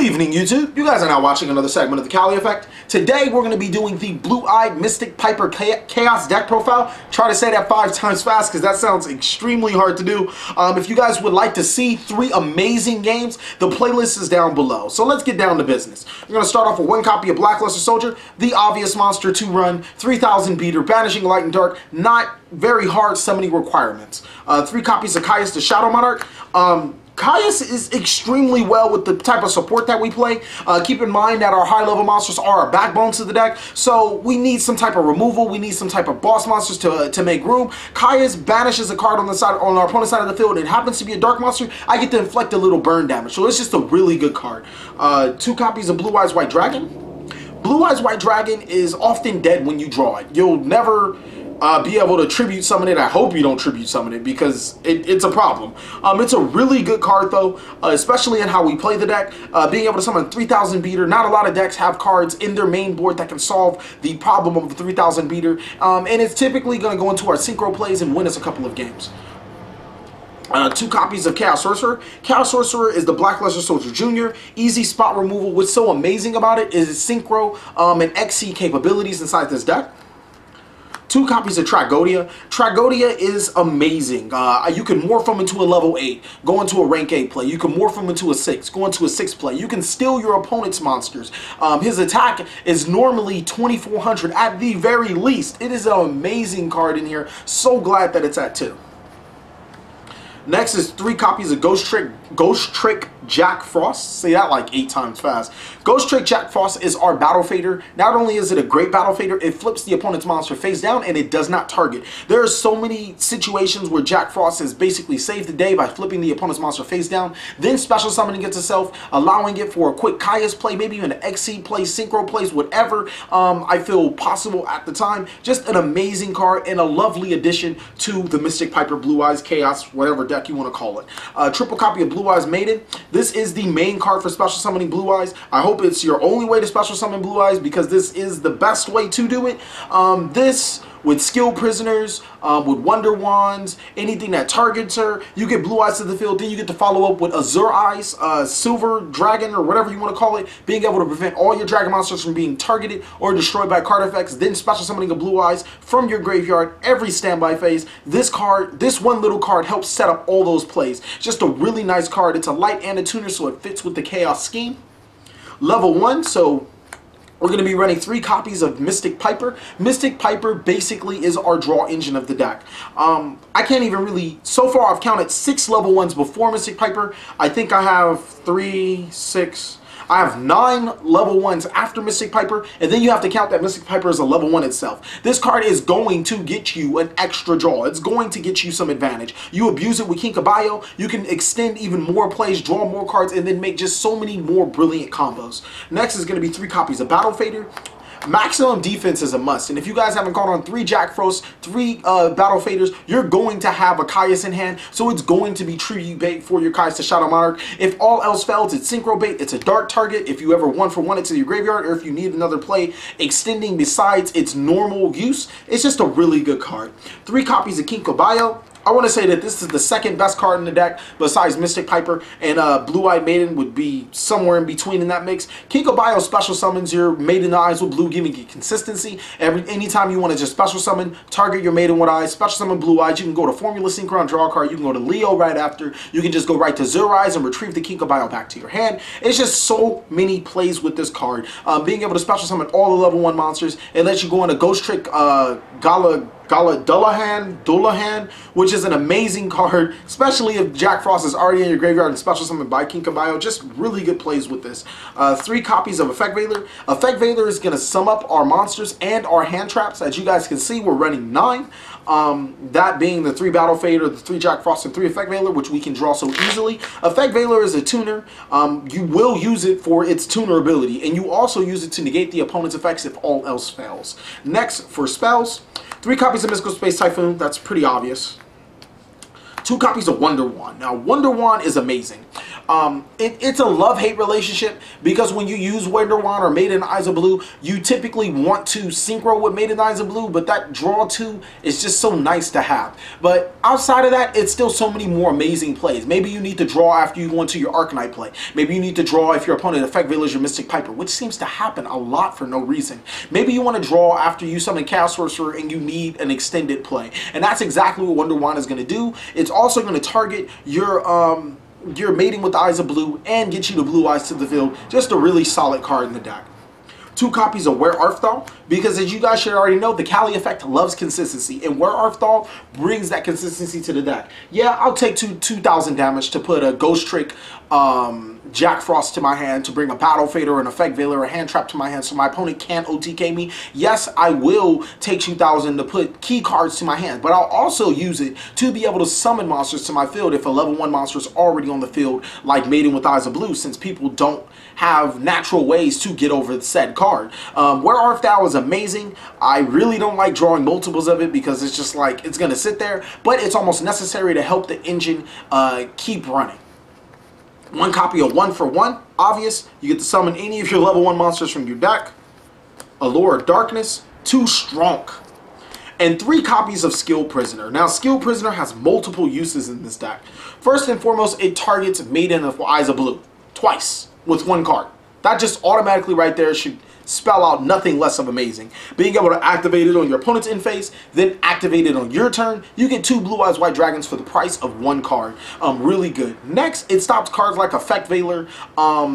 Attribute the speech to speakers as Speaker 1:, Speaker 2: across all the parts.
Speaker 1: evening, YouTube. You guys are now watching another segment of the TheCaliEffect. Today, we're going to be doing the Blue-Eyed Mystic Piper Chaos deck profile. Try to say that 5 times fast because that sounds extremely hard to do. If you guys would like to see 3 amazing games, the playlist is down below. So let's get down to business. We're going to start off with 1 copy of Blackluster Soldier, the obvious monster to run, 3000 beater, banishing light and dark, not very hard summoning requirements. 3 copies of Caius the Shadow Monarch. Caius is extremely well with the type of support that we play. Keep in mind that our high-level monsters are our backbone to the deck, so we need some type of removal. We need some type of boss monsters to make room. Caius banishes a card on our opponent's side of the field. It happens to be a dark monster. I get to inflict a little burn damage, so it's just a really good card. 2 copies of Blue Eyes White Dragon. Blue Eyes White Dragon is often dead when you draw it. You'll never be able to tribute summon it. I hope you don't tribute summon it because it's a problem. It's a really good card though, especially in how we play the deck. Being able to summon 3000 beater. Not a lot of decks have cards in their main board that can solve the problem of the 3000 beater. And it's typically going to go into our synchro plays and win us a couple of games. 2 copies of Chaos Sorcerer. Chaos Sorcerer is the Blackluster Soldier Jr. Easy spot removal. What's so amazing about it is its synchro and XC capabilities inside this deck. 2 copies of Tragodia. Tragodia is amazing. You can morph them into a level 8, go into a rank 8 play. You can morph them into a 6, go into a 6 play. You can steal your opponent's monsters. His attack is normally 2400 at the very least. It is an amazing card in here. So glad that it's at 2. Next is 3 copies of Ghost Trick Jack Frost. Say that like 8 times fast. Ghost Trick Jack Frost is our battle fader. Not only is it a great battle fader, it flips the opponent's monster face down and it does not target. There are so many situations where Jack Frost has basically saved the day by flipping the opponent's monster face down, then special summoning it itself, allowing it for a quick Caius play, maybe even an XC play, synchro plays, whatever I feel possible at the time. Just an amazing card and a lovely addition to the Mystic Piper Blue Eyes Chaos, whatever deck you want to call it. Triple copy of Blue Eyes Maiden. This is the main card for special summoning Blue Eyes. I hope it's your only way to special summon Blue Eyes because this is the best way to do it. This with skill prisoners, with wonder wands, anything that targets her, you get Blue Eyes to the field. Then you get to follow up with Azure Eyes, Silver Dragon, or whatever you want to call it, being able to prevent all your dragon monsters from being targeted or destroyed by card effects. Then special summoning a Blue Eyes from your graveyard every standby phase. This one little card helps set up all those plays. Just a really nice card. It's a light and a tuner, so it fits with the Chaos scheme. Level 1, so we're going to be running 3 copies of Mystic Piper. Mystic Piper basically is our draw engine of the deck. I can't even really, so far I've counted 6 level 1s before Mystic Piper. I think I have 9 level 1s after Mystic Piper, and then you have to count that Mystic Piper is a level 1 itself. This card is going to get you an extra draw. It's going to get you some advantage. You abuse it with YuGiOh, you can extend even more plays, draw more cards, and then make just so many more brilliant combos. Next is going to be 3 copies of Battle Fader. Maximum defense is a must, and if you guys haven't caught on 3 Jack Frost, 3 Battle Faders, you're going to have a Caius in hand, so it's going to be tribute bait for your Caius the Shadow Monarch. If all else fails, it's synchro bait, it's a dark target, if you ever 1-for-1 it to your graveyard, or if you need another play extending besides its normal use, it's just a really good card. 3 copies of YuGiOh. I want to say that this is the second best card in the deck besides Mystic Piper, and Blue-Eyed Maiden would be somewhere in between in that mix. YuGiOh special summons your Maiden Eyes with Blue, giving you consistency. Anytime you want to just special summon, target your Maiden with Eyes, special summon Blue Eyes, you can go to Formula Synchron, draw a card, you can go to Leo right after, you can just go right to Zero Eyes and retrieve the YuGiOh back to your hand. It's just so many plays with this card. Being able to special summon all the level 1 monsters, it lets you go into Ghost Trick Dueling, which is an amazing card, especially if Jack Frost is already in your graveyard and special summoned by YuGiOh. Just really good plays with this. 3 copies of Effect Veiler. Effect Veiler is going to sum up our monsters and our hand traps. As you guys can see, we're running 9. That being the 3 Battle Fader, the 3 Jack Frost, and 3 Effect Veiler, which we can draw so easily. Effect Veiler is a tuner. You will use it for its tuner ability, and you also use it to negate the opponent's effects if all else fails. Next, for spells, 3 copies of Mystical Space Typhoon. That's pretty obvious. 2 copies of Wonder Wand. Now, Wonder Wand is amazing. It's a love-hate relationship, because when you use Wonder Wand or Made in Eyes of Blue, you typically want to synchro with Made in Eyes of Blue, but that draw 2 is just so nice to have. But outside of that, it's still so many more amazing plays. Maybe you need to draw after you go into your Arcanite play. Maybe you need to draw if your opponent Effect Veiler is your Mystic Piper, which seems to happen a lot for no reason. Maybe you want to draw after you summon Chaos Sorcerer and you need an extended play. And that's exactly what Wonder Wand is going to do. It's also going to target your Mating with the Eyes of Blue and get you the Blue Eyes to the field. Just a really solid card in the deck. 2 copies of Where Arthal, because as you guys should already know, the TheCaliEffect loves consistency, and Where Arthal brings that consistency to the deck. Yeah, I'll take 2,000 damage to put a Ghost Trick Jack Frost to my hand, to bring a Battle Fader, an Effect Veiler, a Hand Trap to my hand so my opponent can't OTK me. Yes, I will take 2,000 to put key cards to my hand, but I'll also use it to be able to summon monsters to my field if a level 1 monster is already on the field, like Mating with Eyes of Blue, since people don't have natural ways to get over the said card. Where Arthal is amazing. I really don't like drawing multiples of it because it's just like, it's going to sit there, but it's almost necessary to help the engine keep running. 1 copy of 1 for 1, obvious. You get to summon any of your level 1 monsters from your deck. Allure of Darkness, 2 strong. And 3 copies of Skill Prisoner. Now, Skill Prisoner has multiple uses in this deck. First and foremost, it targets Maiden of Eyes of Blue twice with 1 card. That just automatically right there should spell out nothing less of amazing. Being able to activate it on your opponent's end phase, then activate it on your turn, you get 2 Blue Eyes White Dragons for the price of 1 card. Really good. Next, it stops cards like Effect Veiler,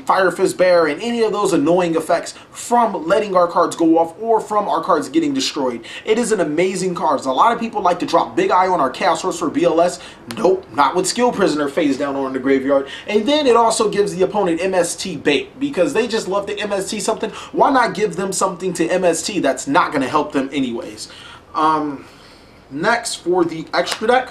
Speaker 1: Fire Fist Bear, and any of those annoying effects from letting our cards go off or from our cards getting destroyed. It is an amazing card. A lot of people like to drop Big Eye on our Chaos Sorcerer BLS. Nope, not with Skill Prisoner phase down or in the graveyard. And then it also gives the opponent MST bait, because they just love to MST something. Why not give them something to MST that's not going to help them anyways? Next, for the extra deck,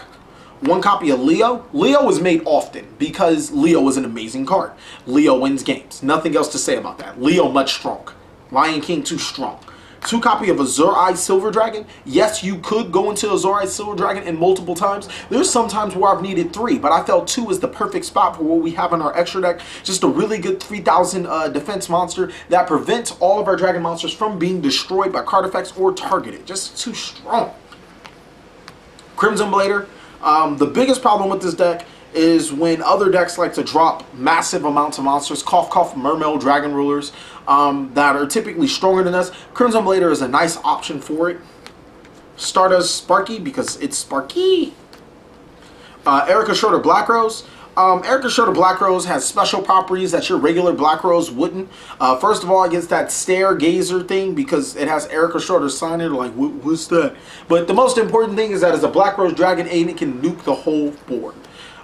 Speaker 1: 1 copy of Leo. Leo is made often because Leo is an amazing card. Leo wins games. Nothing else to say about that. Leo much strong. Lion King too strong. 2 copy of Azure Eye Silver Dragon. Yes, you could go into Azure Eye Silver Dragon in multiple times. There's some times where I've needed 3, but I felt 2 is the perfect spot for what we have in our extra deck. Just a really good 3,000 defense monster that prevents all of our dragon monsters from being destroyed by card effects or targeted. Just too strong. Crimson Blader. The biggest problem with this deck is when other decks like to drop massive amounts of monsters, cough cough, Mermail, Dragon Rulers, that are typically stronger than us. Crimson Blader is a nice option for it. Stardust Sparky, because it's Sparky. Erica Schroeder Black Rose. Erica Schroeder Black Rose has special properties that your regular Black Rose wouldn't. First of all, it gets that stare gazer thing because it has Erica Schroeder's sign in. Like, what's that? But the most important thing is that as a Black Rose Dragon 8, it can nuke the whole board.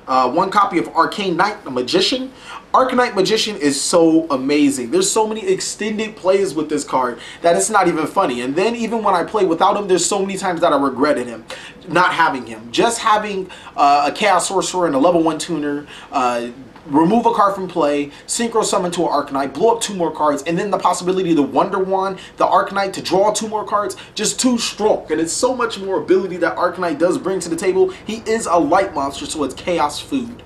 Speaker 1: 1 copy of Arcane Knight, the Magician. Arcanite Magician is so amazing. There's so many extended plays with this card that it's not even funny. And then even when I play without him, there's so many times that I regretted him, not having him. Just having a Chaos Sorcerer and a level 1 tuner, remove a card from play, synchro summon to an Arcanite, blow up 2 more cards, and then the possibility to Wonder Wand the Arcanite to draw 2 more cards, just too strong. And it's so much more ability that Arcanite does bring to the table. He is a light monster, so it's chaos food.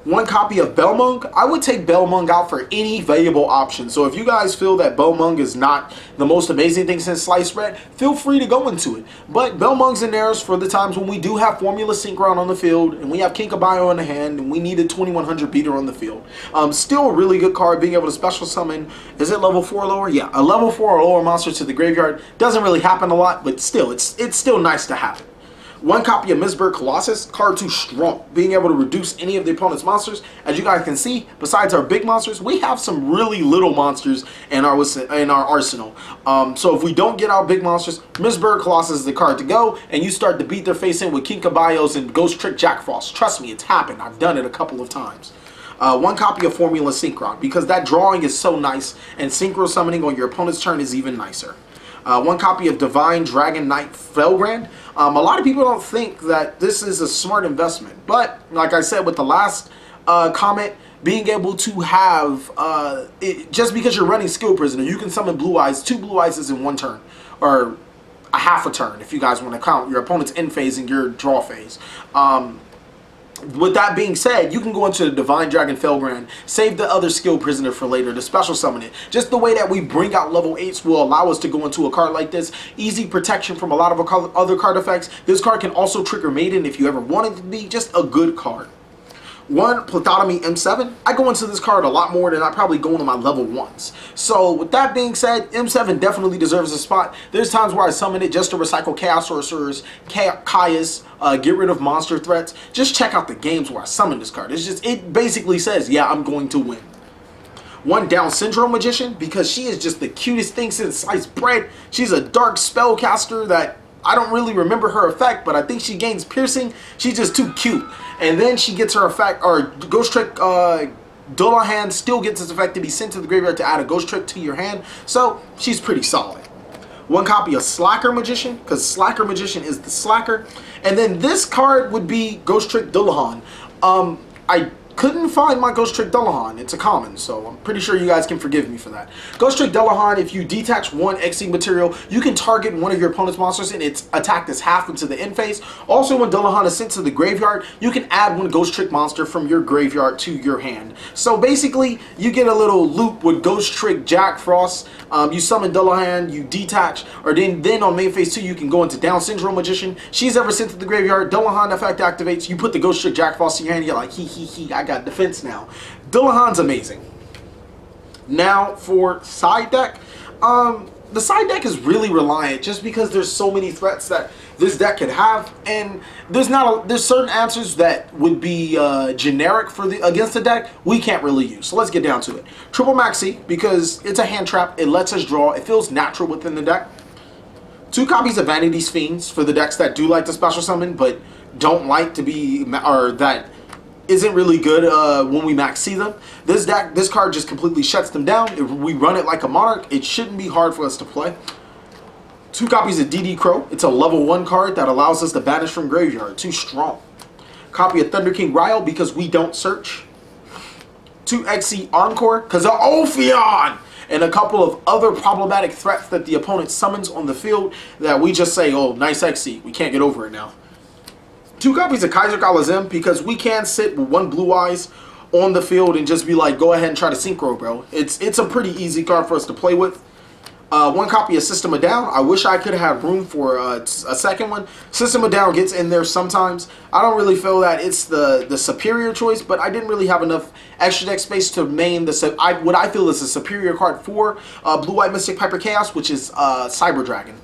Speaker 1: 1 copy of Belmung. I would take Belmung out for any valuable option. So if you guys feel that Belmung is not the most amazing thing since Sliced Bread, feel free to go into it. But Belmung's in there for the times when we do have Formula Synchron on the field, and we have Kinkabio in the hand, and we need a 2100 beater on the field. Still a really good card, being able to special summon. Is it level 4 or lower? Yeah, a level 4 or lower monster to the graveyard. Doesn't really happen a lot, but still, it's still nice to have it. 1 copy of Mistburg Colossus, card 2 strong, being able to reduce any of the opponent's monsters. As you guys can see, besides our big monsters, we have some really little monsters in our arsenal. So if we don't get our big monsters, Mistburg Colossus is the card to go, and you start to beat their face in with Kinkabios and Ghost Trick Jack Frost. Trust me, it's happened. I've done it a couple of times. 1 copy of Formula Synchron, because that drawing is so nice, and synchro summoning on your opponent's turn is even nicer. 1 copy of Divine Dragon Knight Felgrand. A lot of people don't think that this is a smart investment, but like I said with the last comment, being able to have just because you're running Skill Prisoner, you can summon Blue Eyes, 2 Blue Eyes in 1 turn, or a half a turn if you guys want to count your opponent's end phase and your draw phase. with that being said, you can go into the Divine Dragon Felgrand, save the other skill prisoner for later to special summon it. Just the way that we bring out level 8s will allow us to go into a card like this. Easy protection from a lot of other card effects. This card can also trigger Maiden if you ever wanted to be. Just a good card. One, Pluthotomy M7. I go into this card a lot more than I probably go into my level 1s. So with that being said, M7 definitely deserves a spot. There's times where I summon it just to recycle Chaos Sorcerers, Kaias, get rid of monster threats. Just check out the games where I summon this card. It basically says, yeah, I'm going to win. One, Down Syndrome Magician, because she is just the cutest thing since sliced bread. She's a dark spellcaster that I don't really remember her effect, but I think she gains piercing. She's just too cute. And then she gets her effect, or Ghost Trick Dueling still gets its effect to be sent to the graveyard to add a Ghost Trick to your hand. So she's pretty solid. One copy of Slacker Magician, because Slacker Magician is the slacker. And then this card would be Ghost Trick Dueling. I couldn't find my Ghost Trick Dueling. It's a common, so I'm pretty sure you guys can forgive me for that. Ghost Trick Dueling, if you detach one XC material, you can target one of your opponent's monsters and its attack is half into the end phase. Also, when Dueling is sent to the graveyard, you can add one Ghost Trick monster from your graveyard to your hand. So basically, you get a little loop with Ghost Trick Jack Frost. You summon Dueling, you detach, or then on main phase 2, you can go into Down Syndrome Magician. She's ever sent to the graveyard, Dueling effect activates, you put the Ghost Trick Jack Frost in your hand, you're like, I got defense now. Dueling's amazing. Now for side deck, the side deck is really reliant just because there's so many threats that this deck could have, and there's certain answers that would be generic for against the deck we can't really use. So let's get down to it. Triple Maxi, because it's a hand trap, it lets us draw, it feels natural within the deck. 2 copies of Vanity's Fiends for the decks that do like to special summon but don't like to be, or that isn't really good when we max see them. This card just completely shuts them down. If we run it like a Monarch, it shouldn't be hard for us to play. 2 copies of DD Crow. It's a level 1 card that allows us to banish from graveyard. Too strong. Copy of Thunder King Ryle because we don't search. 2 XC Encore because of Ophion. And a couple of other problematic threats that the opponent summons on the field that we just say, oh, nice XC. We can't get over it now. 2 copies of Kaiser Kalazem because we can sit with 1 Blue Eyes on the field and just be like, go ahead and try to synchro, bro. It's a pretty easy card for us to play with. 1 copy of System of Down. I wish I could have room for a second one. System of Down gets in there sometimes. I don't really feel that it's the superior choice, but I didn't really have enough extra deck space to main what I feel is a superior card for Blue-White Mystic Piper Chaos, which is Cyber Dragon.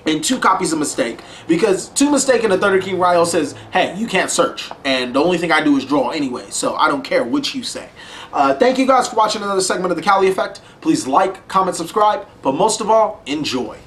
Speaker 1: And 2 copies of Mistake, because 2 Mistake and the Thunder King Ryle says, hey, you can't search, and the only thing I do is draw anyway, so I don't care what you say. Thank you guys for watching another segment of The Cali Effect. Please like, comment, subscribe, but most of all, enjoy.